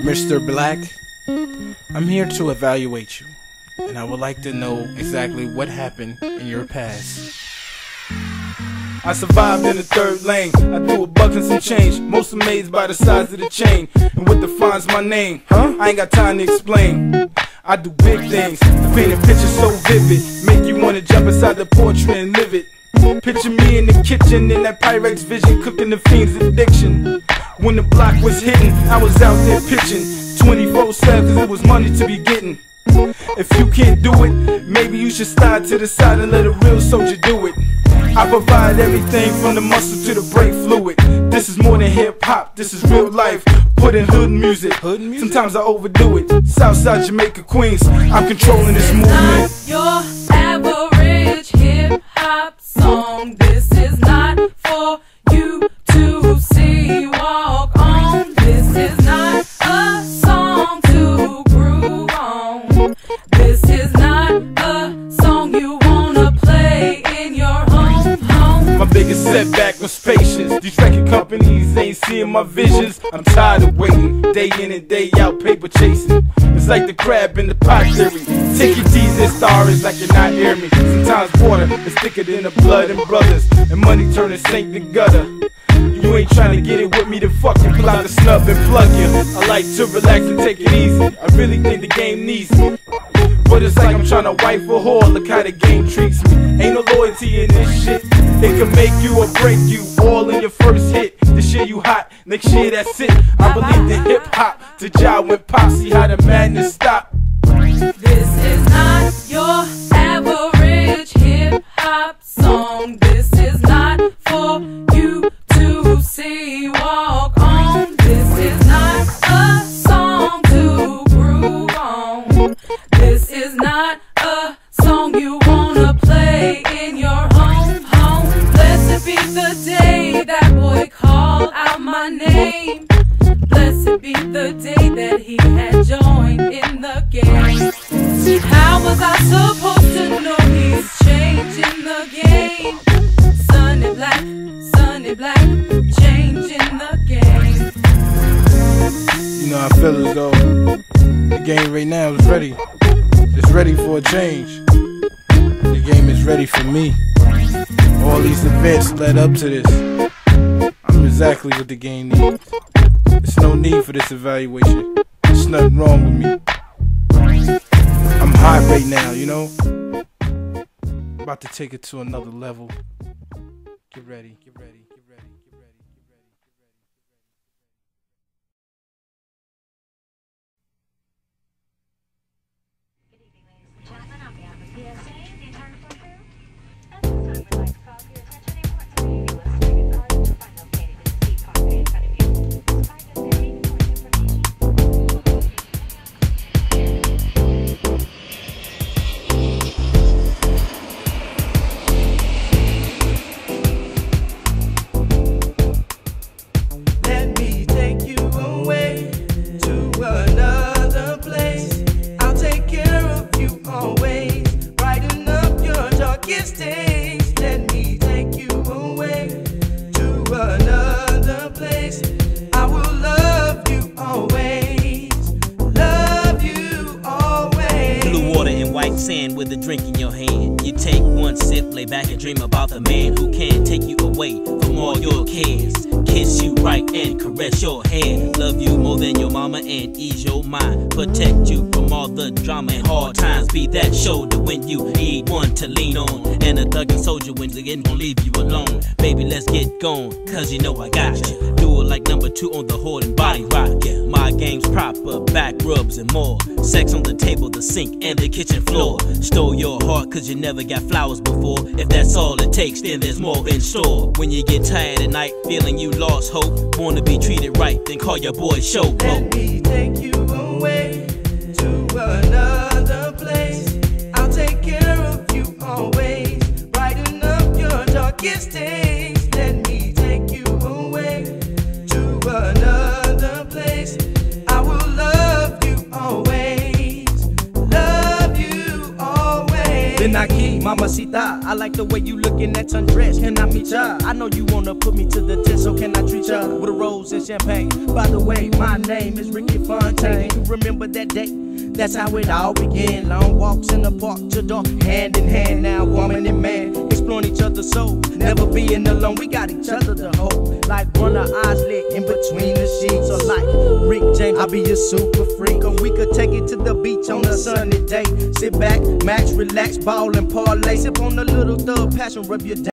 Mr. Black, I'm here to evaluate you, and I would like to know exactly what happened in your past. I survived in the third lane. I do a buck and some change, most amazed by the size of the chain and what defines my name. I ain't got time to explain. I do big things, paint a picture so vivid, make you wanna jump inside the portrait and live it. Picture me in the kitchen in that Pyrex vision, cooking the fiend's addiction. When the block was hitting, I was out there pitching 24/7, cause it was money to be getting. If you can't do it, maybe you should slide to the side and let a real soldier do it. I provide everything from the muscle to the brake fluid. This is more than hip hop, this is real life. Put in hood music. Sometimes I overdo it. Southside Jamaica, Queens, I'm controlling this movement. This is not your average hip hop song. This is not for you to see walk on. This is not a song to groove on. This is not a song you wanna play in your home. My biggest setback was patience. These record companies ain't seeing my visions. I'm tired of waiting, day in and day out, paper chasing. It's like the crab in the pot theory. Take your T's and stars like you're not hearing me. Sometimes water is thicker than the blood and brothers, and money turning saint to gutter. You ain't trying to get it with me, then fuck you, pull out the snub and plug you. I like to relax and take it easy. I really think the game needs me, but it's like I'm trying to wife a whore. Look how the game treats me. Ain't no loyalty in this shit. It can make you or break you, all in your first hit. This year you hot, next year that's it. I believe the hip hop to jive with pop. See how the madness stop. This is not your average hip hop song. This is not for you to see walk on. This is not a song to groove on. This is not a song you wanna play in your home. Blessed be the day that boy called out my name. Blessed be the day that he had joined in the game. How was I supposed to know he's changing the game? Sonny Black, changing the game. You know, I feel as though the game right now is ready. It's ready for a change. The game is ready for me. All these events led up to this. I'm exactly what the game needs. There's no need for this evaluation. There's nothing wrong with me. I'm hot right now, you know? About to take it to another level. Get ready, get ready, get ready, get ready, get ready, get ready. Good evening, ladies and gentlemen. On behalf of PSA and the entire floor crew, at this time we'd like to call to your attention the importance of reading your listening cards you'll find located in the seat pocket in front of you. This card contains important information. Let me take you away to another place. I'll take care of you always, brighten up your darkest days. Let me take you away to another place. I will love you always, love you always. Blue water and white sand with a drink in your hand. You take one sip, lay back and dream about the man who can take you away from all your cares. Kiss you right and caress your hand. Love you more than your mama and ease your mind. Protect you from all the drama and hard times. Be that shoulder when you need one to lean on, and a thuggin' soldier when they ain't gon' leave you alone. Baby, let's get gone, cause you know I got you. Do it like number 2 on the hoard and body rock. Yeah, my game's proper, back rubs and more. Sex on the table, the sink, and the kitchen floor. Stole your heart cause you never got flowers before. If that's all it takes, then there's more in store. When you get tired at night, feeling you lost hope, wanna be treated right, then call your boy Showboat. Let me take you away to another place. I'll take care of you always, brighten up your darkest days. Let me take you away to another place. I will love you always, love you always. Then I keep Mamacita, I like the way you looking at undressed. Can I meet ya? I know you wanna put me to the test, so can I treat ya with a rose and champagne? By the way, my name is Ricky Fontaine. entertain. You remember that day? That's how it all began. Long walks in the park to dark, hand in hand. Now woman and man exploring each other's soul. Never being alone, we got each other to hold. Like one of our eyes lit in between the sheets. Or like Rick James, I'll be your super freak. Or we could take it to the beach on a sunny day. Sit back, max, relax, ball and parlay. Sip on a little thug passion, rub your